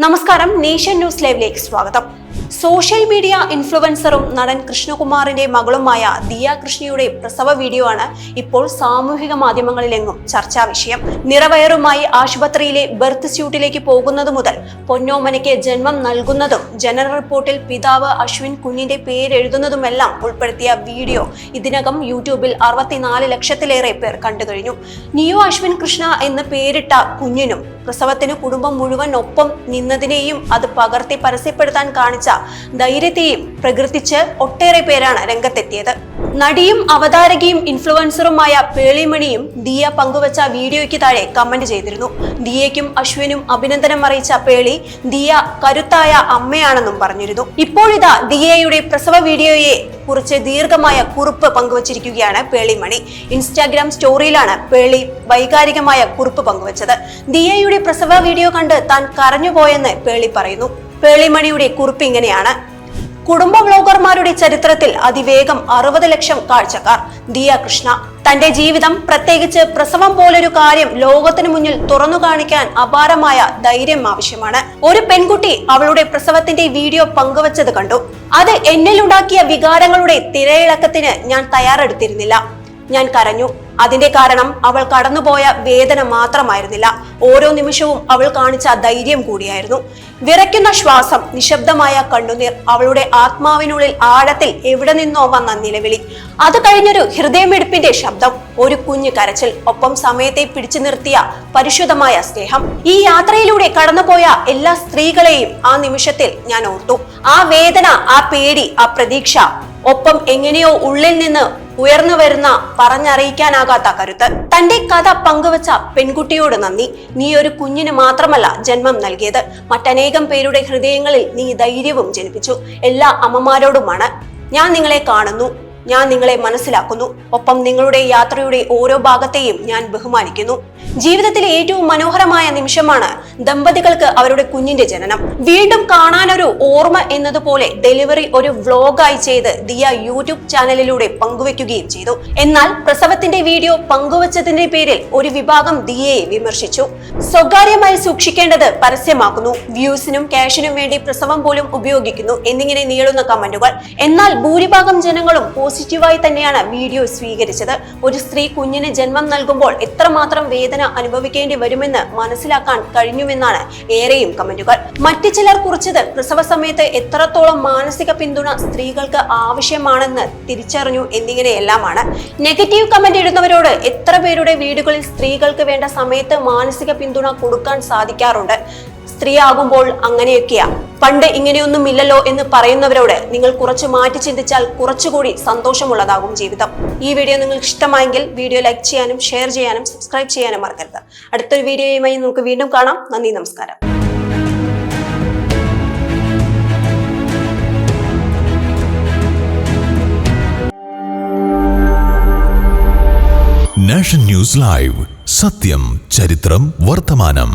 നമസ്കാരം, nation news ലൈവിലേക്ക് സ്വാഗതം. സോഷ്യൽ മീഡിയ ഇൻഫ്ലുവൻസറും നടൻ കൃഷ്ണകുമാറിന്റെ മകളുമായ ദിയ കൃഷ്ണയുടെ പ്രസവ വീഡിയോ ആണ് ഇപ്പോൾ സാമൂഹിക മാധ്യമങ്ങളിലെങ്ങും ചർച്ചാ വിഷയം. നിറവയറുമായി ആശുപത്രിയിലെ ബർത്ത് സ്യൂട്ടിലേക്ക് പോകുന്നത് മുതൽ പൊന്നോമനയ്ക്ക് ജന്മം നൽകുന്നതും ജനറൽ റിപ്പോർട്ടിൽ പിതാവ് അശ്വിൻ കുഞ്ഞിന്റെ പേരെഴുതുന്നതുമെല്ലാം ഉൾപ്പെടുത്തിയ വീഡിയോ ഇതിനകം യൂട്യൂബിൽ 64 ലക്ഷത്തിലേറെ പേർ കണ്ടുകഴിഞ്ഞു. നിയോ അശ്വിൻ കൃഷ്ണ എന്ന് പേരിട്ട കുഞ്ഞിനും പ്രസവത്തിന് കുടുംബം മുഴുവൻ ഒപ്പം നിന്നതിനെയും അത് പകർത്തി പരസ്യപ്പെടുത്താൻ കാണിച്ച ധൈര്യത്തെയും പ്രകീർത്തിച്ച് ഒട്ടേറെ പേരാണ് രംഗത്തെത്തിയത്. നടിയും അവതാരകയും ഇൻഫ്ലുവൻസറുമായ പേളിമണിയും ദിയ പങ്കുവച്ച വീഡിയോയ്ക്ക് താഴെ കമന്റ് ചെയ്തിരുന്നു. ദിയയ്ക്കും അശ്വിനും അഭിനന്ദനം അറിയിച്ച പേളി ദിയ കരുത്തായ അമ്മയാണെന്നും പറഞ്ഞിരുന്നു. ഇപ്പോഴിതാ ദിയയുടെ പ്രസവ വീഡിയോയെ കുറിച്ച് ദീർഘമായ കുറിപ്പ് പങ്കുവച്ചിരിക്കുകയാണ് പേളിമണി. ഇൻസ്റ്റാഗ്രാം സ്റ്റോറിയിലാണ് പേളി വൈകാരികമായ കുറിപ്പ് പങ്കുവച്ചത്. ദിയയുടെ പ്രസവ വീഡിയോ കണ്ട് താൻ കരഞ്ഞുപോയെന്ന് പേളി പറയുന്നു. പേളിമണിയുടെ കുറിപ്പ് ഇങ്ങനെയാണ്: കുടുംബ വ്ലോഗർമാരുടെ ചരിത്രത്തിൽ അതിവേഗം 60 ലക്ഷം കാഴ്ചക്കാർ. ദിയ കൃഷ്ണ തന്റെ ജീവിതം, പ്രത്യേകിച്ച് പ്രസവം പോലൊരു കാര്യം ലോകത്തിന് മുന്നിൽ തുറന്നു കാണിക്കാൻ അപാരമായ ധൈര്യം ആവശ്യമാണ്. ഒരു പെൺകുട്ടി അവളുടെ പ്രസവത്തിന്റെ വീഡിയോ പങ്കുവച്ചത് കണ്ടു. അത് എന്നിലുണ്ടാക്കിയ വികാരങ്ങളുടെ തിരയിളക്കത്തിന് ഞാൻ തയ്യാറെടുത്തിരുന്നില്ല. ഞാൻ കരഞ്ഞു. അതിന്റെ കാരണം അവൾ കടന്നുപോയ വേദന മാത്രമായിരുന്നില്ല, ഓരോ നിമിഷവും അവൾ കാണിച്ച ധൈര്യം കൂടിയായിരുന്നു. വിറയ്ക്കുന്ന ശ്വാസം, നിശബ്ദമായ കണ്ണുനീർ, അവളുടെ ആത്മാവിനുള്ളിൽ ആഴത്തിൽ എവിടെ നിന്നോ വന്ന നിലവിളി, അത് കഴിഞ്ഞൊരു ഹൃദയമിടിപ്പിന്റെ ശബ്ദം, ഒരു കുഞ്ഞു കരച്ചിൽ, ഒപ്പം സമയത്തെ പിടിച്ചു നിർത്തിയ പരിശുദ്ധമായ സ്നേഹം. ഈ യാത്രയിലൂടെ കടന്നുപോയ എല്ലാ സ്ത്രീകളെയും ആ നിമിഷത്തിൽ ഞാൻ ഓർത്തു. ആ വേദന, ആ പേടി, ആ പ്രതീക്ഷ, ഒപ്പം എങ്ങനെയോ ഉള്ളിൽ നിന്ന് ഉയർന്നു വരുന്ന പറഞ്ഞറിയിക്കാനാകാത്ത കരുത്ത്. തന്റെ കഥ പങ്കുവച്ച പെൺകുട്ടിയോട് നന്ദി. നീ ഒരു കുഞ്ഞിന് മാത്രമല്ല ജന്മം നൽകിയത്, മറ്റനേകം പേരുടെ ഹൃദയങ്ങളിൽ നീ ധൈര്യവും ജനിപ്പിച്ചു. എല്ലാ അമ്മമാരോടുമാണ് ഞാൻ നിങ്ങളെ കാണുന്നു, ഞാൻ നിങ്ങളെ മനസ്സിലാക്കുന്നു, ഒപ്പം നിങ്ങളുടെ യാത്രയുടെ ഓരോ ഭാഗത്തെയും ഞാൻ ബഹുമാനിക്കുന്നു. ജീവിതത്തിലെ ഏറ്റവും മനോഹരമായ നിമിഷമാണ് ദമ്പതികൾക്ക് അവരുടെ കുഞ്ഞിന്റെ ജനനം. വീണ്ടും കാണാനൊരു ഓർമ്മ എന്നതുപോലെ ഡെലിവറി ഒരു വ്ലോഗായി ചെയ്ത് ദിയ യൂട്യൂബ് ചാനലിലൂടെ പങ്കുവെക്കുകയും ചെയ്തു. എന്നാൽ പ്രസവത്തിന്റെ വീഡിയോ പങ്കുവച്ചതിന്റെ പേരിൽ ഒരു വിഭാഗം ദിയയെ വിമർശിച്ചു. സ്വകാര്യമായി സൂക്ഷിക്കേണ്ടത് പരസ്യമാക്കുന്നു, വ്യൂസിനും ക്യാഷിനും വേണ്ടി പ്രസവം പോലും ഉപയോഗിക്കുന്നു എന്നിങ്ങനെ നീളുന്ന കമന്റുകൾ. എന്നാൽ ഭൂരിഭാഗം ജനങ്ങളും പോസിറ്റീവായി തന്നെയാണ് വീഡിയോ സ്വീകരിച്ചത്. ഒരു സ്ത്രീ കുഞ്ഞിന് ജന്മം നൽകുമ്പോൾ എത്രമാത്രം വേദന അനുഭവിക്കേണ്ടി വരുമെന്ന് മനസ്സിലാക്കാൻ കഴിഞ്ഞുവെന്നാണ് ഏറെയും കമന്റുകൾ. മറ്റു ചിലർ കുറിച്ചത് പ്രസവ സമയത്ത് എത്രത്തോളം മാനസിക പിന്തുണ സ്ത്രീകൾക്ക് ആവശ്യമാണെന്ന് തിരിച്ചറിഞ്ഞു എന്നിങ്ങനെയെല്ലാമാണ്. നെഗറ്റീവ് കമന്റ് ഇടുന്നവരോട് എത്ര പേരുടെ വീടുകളിൽ സ്ത്രീകൾക്ക് വേണ്ട സമയത്ത് മാനസിക പിന്തുണ കൊടുക്കാൻ സാധിക്കാറുണ്ട്? സ്ത്രീ ആകുമ്പോൾ അങ്ങനെയൊക്കെയാ, പണ്ട് ഇങ്ങനെയൊന്നും ഇല്ലല്ലോ എന്ന് പറയുന്നവരോട് നിങ്ങൾ കുറച്ച് മാറ്റി ചിന്തിച്ചാൽ കുറച്ചുകൂടി സന്തോഷമുള്ളതാകും ജീവിതം. ഈ വീഡിയോ നിങ്ങൾക്ക് ഇഷ്ടമായെങ്കിൽ വീഡിയോ ലൈക്ക് ചെയ്യാനും ഷെയർ ചെയ്യാനും സബ്സ്ക്രൈബ് ചെയ്യാനും മറക്കരുത്. അടുത്തൊരു വീഡിയോയുമായി നമുക്ക് വീണ്ടും കാണാം. നന്ദി, നമസ്കാരം. നാഷൻ ന്യൂസ് ലൈവ്, സത്യം, ചരിത്രം, വർത്തമാനം.